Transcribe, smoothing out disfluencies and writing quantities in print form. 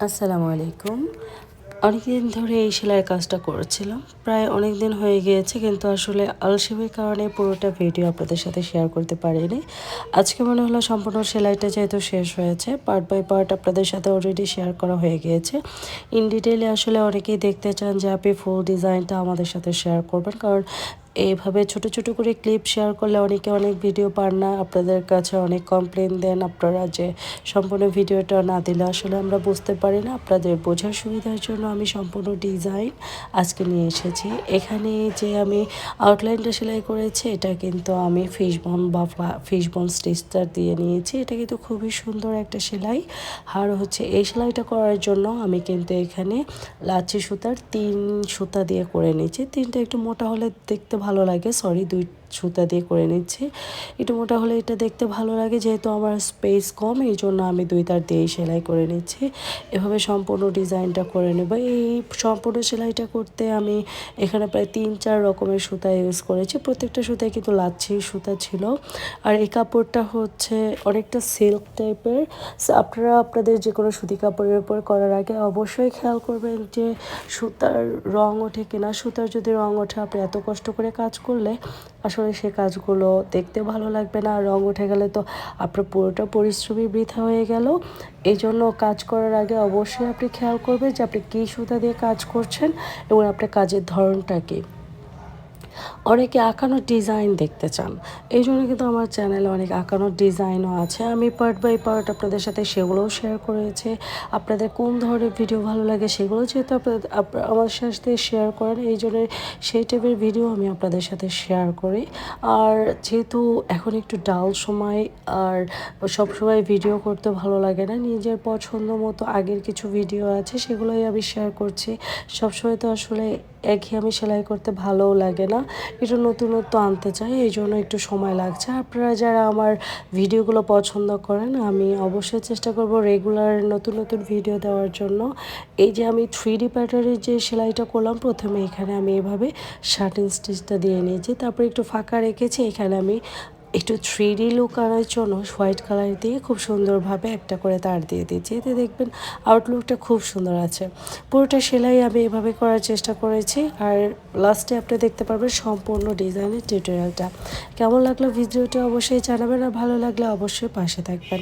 আসসালামু আলাইকুম। অনেকদিন ধরে এই সেলাইয়ের কাজটা করছিলাম। প্রায় অনেক দিন হয়ে গিয়েছে, কিন্তু আসলে আলসেমির কারণে পুরোটা ভিডিও আপনাদের সাথে শেয়ার করতে পারিনি। আজকে মনে হলো সম্পূর্ণ সেলাইটা যেহেতু শেষ হয়েছে, পার্ট বাই পার্ট আপনাদের সাথে অলরেডি শেয়ার করা হয়ে গিয়েছে। ইন ডিটেইলে আসলে অনেকেই দেখতে চান যে আপনি ফুল ডিজাইনটা আমাদের সাথে শেয়ার করবেন, কারণ এইভাবে ছোট ছোট করে ক্লিপ শেয়ার করলে অনেকে অনেক ভিডিও পান না, আপনাদের কাছে অনেক কমপ্লেন দেন আপনারা যে সম্পূর্ণ ভিডিওটা না দিলে আসলে আমরা বুঝতে পারি না। আপনাদের বোঝার সুবিধার জন্য আমি সম্পূর্ণ ডিজাইন আজকে নিয়ে এসেছি। এখানে যে আমি আউটলাইনটা সেলাই করেছি, এটা কিন্তু আমি ফিশবোন বা ফিশবোন স্টিচটা দিয়ে নিয়েছি। এটা কিন্তু খুবই সুন্দর একটা সেলাই। আর হচ্ছে এই সেলাইটা করার জন্য আমি কিন্তু এখানে লাচ্ছি সুতার 3 সুতা দিয়ে করে নিচ্ছি। 3টা একটু মোটা হলে দেখতে ভালো লাগে, সরি 2 সুতা দিয়ে করে নিচ্ছি। একটু মোটা হলে এটা দেখতে ভালো লাগে, যেহেতু আমার স্পেস কম এই জন্য আমি 2 তার দিয়েই সেলাই করে নিচ্ছি। এভাবে সম্পূর্ণ ডিজাইনটা করে নেব। এই সম্পূর্ণ সেলাইটা করতে আমি এখানে প্রায় 3-4 রকমের সুতা ইউজ করেছি। প্রত্যেকটা সুতায় কিন্তু লাচ্ছি সুতা ছিল। আর এই কাপড়টা হচ্ছে অনেকটা সিল্ক টাইপের। আপনারা আপনাদের যে কোনো সুতি কাপড়ের উপর করার আগে অবশ্যই খেয়াল করবেন যে সুতার রং ওঠে কিনা। সুতার যদি রং ওঠে, আপনি এত কষ্ট করে কাজ করলে আসলে সে কাজগুলো দেখতে ভালো লাগবে না। আর রং উঠে গেলে তো আপনার পুরোটা পরিশ্রমই বৃথা হয়ে গেল। এই জন্য কাজ করার আগে অবশ্যই আপনি খেয়াল করবেন যে আপনি কী সুতা দিয়ে কাজ করছেন এবং আপনার কাজের ধরনটা কী। অনেকে আঁকানোর ডিজাইন দেখতে চান, এই জন্য কিন্তু আমার চ্যানেলে অনেক আঁকানোর ডিজাইনও আছে। আমি পার্ট বাই পার্ট আপনাদের সাথে সেগুলোও শেয়ার করেছি। আপনাদের কোন ধরনের ভিডিও ভালো লাগে সেগুলো যেহেতু আপনাদের আমার সাথে শেয়ার করেন, এই জন্য সেই টাইপের ভিডিও আমি আপনাদের সাথে শেয়ার করি। আর যেহেতু এখন একটু ডাল সময়, আর সবসময় ভিডিও করতে ভালো লাগে না, নিজের পছন্দ মতো আগের কিছু ভিডিও আছে সেগুলোই আমি শেয়ার করছি। সবসময় তো আসলে একঘেয়েমি সেলাই করতে ভালোও লাগে না, একটু নতুনত্ব আনতে চাই, এই জন্য একটু সময় লাগছে। আপনারা যারা আমার ভিডিওগুলো পছন্দ করেন, আমি অবশ্যই চেষ্টা করব রেগুলার নতুন নতুন ভিডিও দেওয়ার জন্য। এই যে আমি 3D প্যাটার্নের যে সেলাইটা করলাম, প্রথমে এখানে আমি এভাবে শার্টিং স্টিচটা দিয়ে নিয়েছি, তারপর একটু ফাঁকা রেখেছি। এখানে আমি একটু 3D লুক আনার জন্য হোয়াইট কালার দিয়ে খুব সুন্দরভাবে একটা করে তার দিয়ে দিচ্ছি, এতে দেখবেন আউটলুকটা খুব সুন্দর আছে। পুরোটা সেলাই আমি এভাবে করার চেষ্টা করেছি। আর লাস্টে আপনি দেখতে পারবেন সম্পূর্ণ ডিজাইনের টিউটোরিয়ালটা। কেমন লাগলো ভিডিওটা অবশ্যই জানাবেন, আর ভালো লাগলে অবশ্যই পাশে থাকবেন।